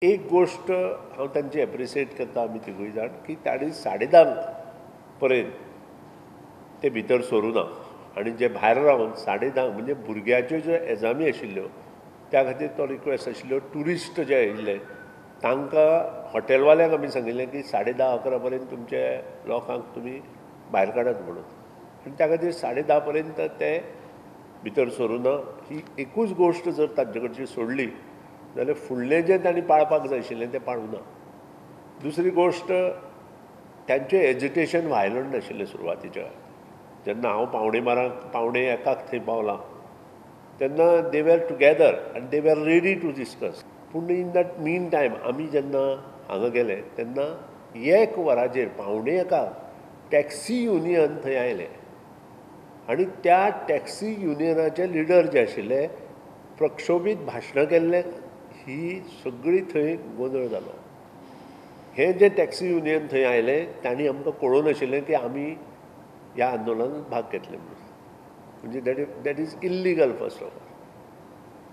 एक गोष्ट हांव तांची एप्रिसिएट करता आमी तिगूय जाण की तांणी 10:30 पर्यंत ते भितर सरूं ना आनी जे भायर रावन 10:30 म्हणजे भुरग्याच्यो ज्यो एग्जामी आशिल्ल्यो त्या खातीर तो रिक्वेस्ट आशिल्लो टुरिस्ट जे आयिल्ले तांकां हॉटेलवाल्यांक आमी सांगिल्लें की 10:30-11 पर्यंत तुमचे लोकांक तुमी भायर काडात म्हणून आनी त्या खातीर 10:30 पर्यंत ते भितर सरूं ना ही एकूच गोश्ट जर तांचे कडची सोडली जाल्यार फुडलें जें तांणी पाळपाक जाय आशिल्लें तें पाळूं ना. दुसरी गोश्ट तांचें एजिटेशन व्हायलंट नाशिल्लें सुरवातीच्या जेन्ना हांव 11:45 थंय पावलां तेन्ना दे वर टुगेदर आनी दे वर रेडी टू डिस्कस. पूण इन दॅट मीन टायम आमी जेन्ना हांगा गेले तेन्ना 1 वराचेर 12:45 टॅक्सी युनियन थंय आयलें आनी त्या टॅक्सी युनियनाचे लिडर जे आशिल्ले प्रक्षोभीत भाशणां केल्ले ही सगळी थंय गोंधळ जालो. हे जे टॅक्सी युनियन थंय आयले तांणी आमकां कळोवन आशिल्लें की आमी ह्या आंदोलनांत भाग घेतले म्हणून म्हणजे that is illegal first of all.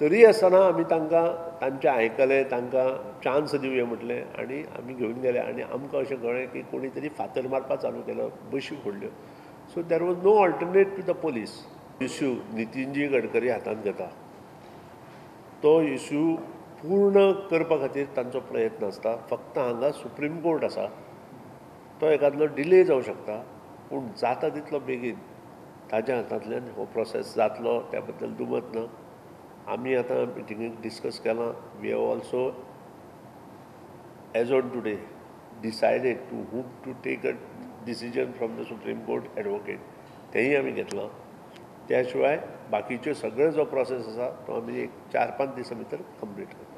तरी आसतना आमी तांकां तांचें आयकलें तांकां चान्स दिवया म्हटलें आनी आमी घेवन गेले आनी आमकां अशें कळ्ळें की कोणी तरी फातर मारपाक चालू केलो बशी फोडल्यो. So there was no alternate to the police. Issue नितीनजी गडकरी हातांत घेता तो इश्यू पूर्ण करपा खातीर तांचो प्रयत्न आसता. फक्त हांगा सुप्रीम कोर्ट आसा तो एकादलो डिले जावं शकता पूण जाता तितलो बेगीन ताज्या हातांतल्यान हो प्रोसेस जातलो त्या बद्दल दुमत ना. आमी आतां मिटिंगेक डिस्कस केलां. We have also as on today decided to take a decision from the supreme court advocate तेंय आमी घेतलां. त्या शिवाय बाकीच्यो सगळो जो प्रोसेस आसा तो आमी एक 4-5 दिसां भितर कंप्लीट करता.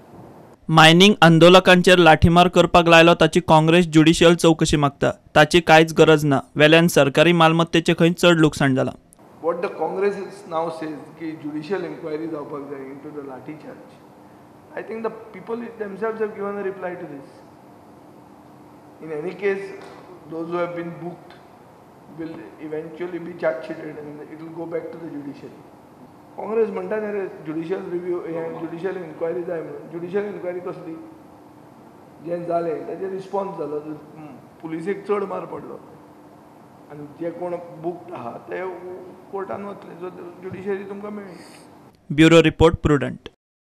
मायनिंग आंदोलकांचेर लाठीमार करपाक लायलो ताची काँग्रेस ज्युडिशियल चवकशी मागता. ताची कांयच गरज ना. वेल्यान सरकारी मालमत्तेचें खंय चड लुकसाण जालां. What the Congress is now says कि judicial inquiry जावपाक जाय into the lathi charge. I think the people themselves have given a reply to this. In any case, those who have been booked will eventually be charge sheeted and it will go back to the judiciary. Congress म्हणटा न्ही रे judicial review judicial inquiry जाय म्हणून. Judicial inquiry कसली जें जालें ताचेर response जालो पुलिसेक चड मार पडलो आनी जे कोण बुक्ड आहा ते कोर्टान वतले सो ज्युडिशियरी तुमकां मेळ्ळी. Bureau report prudent.